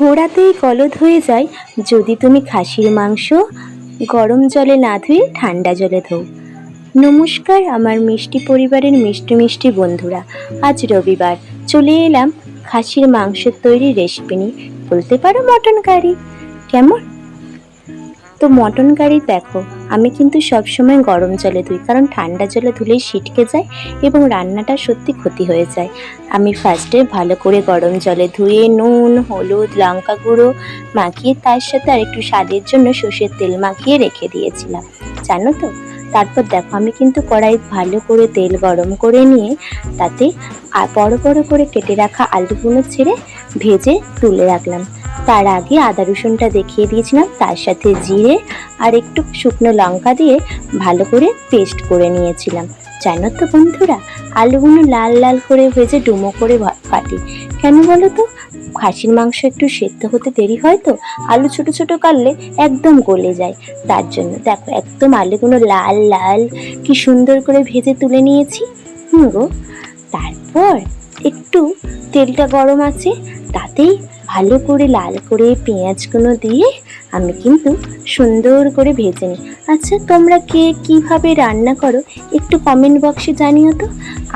গোড়াতেই গলদ হয়ে যায় যদি তুমি খাসির মাংস গরম জলে না ধুয়ে ঠান্ডা জলে ধোও। নমস্কার আমার মিষ্টি পরিবারের মিষ্টি মিষ্টি বন্ধুরা, আজ রবিবার চলে এলাম খাসির মাংসের তৈরি রেসিপি নিয়ে, বলতে পারো মটন কারি। কেমন? তো মটন কারি দেখো, আমি কিন্তু সবসময় গরম জলে ধুই, কারণ ঠান্ডা জলে ধুলেই ছিটকে যায় এবং রান্নাটা সত্যি ক্ষতি হয়ে যায়। আমি ফার্স্টে ভালো করে গরম জলে ধুয়ে নুন, হলুদ, লঙ্কা গুঁড়ো মাখিয়ে তার সাথে আর একটু স্বাদের জন্য সর্ষের তেল মাখিয়ে রেখে দিয়েছিলাম, জানো তো। তারপর দেখো, আমি কিন্তু কড়াই ভালো করে তেল গরম করে নিয়ে তাতে বড় বড় করে কেটে রাখা আলুগুলো ছেড়ে ভেজে তুলে রাখলাম। তার আগে আদা রসুনটা দেখিয়ে দিয়েছিলাম, তার সাথে জিরে আর একটু শুকনো লঙ্কা দিয়ে ভালো করে পেস্ট করে নিয়েছিলাম। জানো তো বন্ধুরা, আলুগুলো লাল লাল করে ভেজে ডুমো করে কাটি। কেন বলো তো? খাসির মাংস একটু সেদ্ধ হতে দেরি হয় তো, আলু ছোট ছোট কাটলে একদম গলে যায়। তার জন্য দেখো, একদম আলুগুলো লাল লাল কি সুন্দর করে ভেজে তুলে নিয়েছি। গো, তারপর একটু তেলটা গরম আছে, তাতেই ভালো করে লাল করে পেঁয়াজগুলো দিয়ে আমি কিন্তু সুন্দর করে ভেজে নিই। আচ্ছা, তোমরা কে কিভাবে রান্না করো একটু কমেন্ট বক্সে জানিও তো।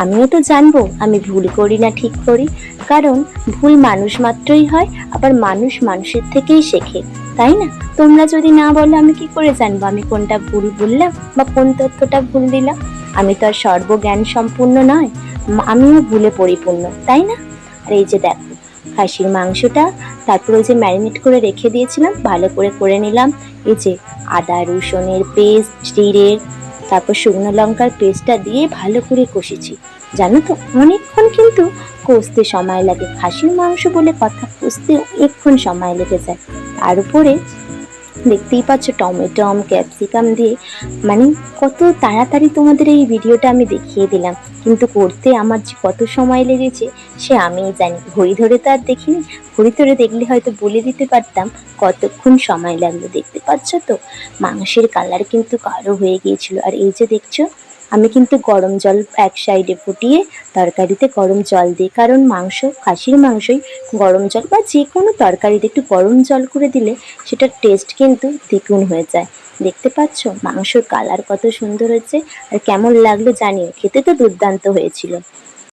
আমিও তো জানবো আমি ভুল করি না ঠিক করি, কারণ ভুল মানুষ মাত্রই হয়, আবার মানুষ মানুষের থেকেই শেখে, তাই না? তোমরা যদি না বলো আমি কি করে জানবো আমি কোনটা ভুল বললাম বা কোন তথ্যটা ভুল দিলাম? আমি তো আর সর্বজ্ঞান সম্পূর্ণ নয়, আমিও ভুলে পরিপূর্ণ, তাই না? আর এই যে দেখো, খাসির মাংসটা তারপর ওই যে ম্যারিনেট করে রেখে দিয়েছিলাম ভালো করে নিলাম। এই যে আদা রসুনের পেস্ট, জিরের, তারপর শুকনো লঙ্কার পেস্টটা দিয়ে ভালো করে কষেছি। জানো তো, অনেকক্ষণ কিন্তু কষতে সময় লাগে, খাসির মাংস বলে কথা, কষতে অনেকক্ষণ সময় লেগে যায়। তার উপরে দেখতেই পাচ্ছ টমেটো ক্যাপসিকাম দিয়ে, মানে কত তাড়াতাড়ি তোমাদের এই ভিডিওটা আমি দেখিয়ে দিলাম, কিন্তু করতে আমার যে কত সময় লেগেছে সে আমিই জানি। ঘড়ি ধরে তো আর দেখিনি, ঘড়ি ধরে দেখলে হয়তো বলে দিতে পারতাম কতক্ষণ সময় লাগলো। দেখতে পাচ্ছ তো, মাংসের কালার কিন্তু গাঢ় হয়ে গিয়েছিল। আর এই যে দেখছো, আমি কিন্তু গরম জল এক সাইডে ফুটিয়ে তরকারিতে গরম জল দিই, কারণ মাংস, খাসির মাংসই গরম জল বা যে কোনো তরকারিতে একটু গরম জল করে দিলে সেটার টেস্ট কিন্তু দ্বিগুণ হয়ে যায়। দেখতে পাচ্ছ মাংসর কালার কত সুন্দর হয়েছে, আর কেমন লাগলো জানিও, খেতে তো দুর্দান্ত হয়েছিল।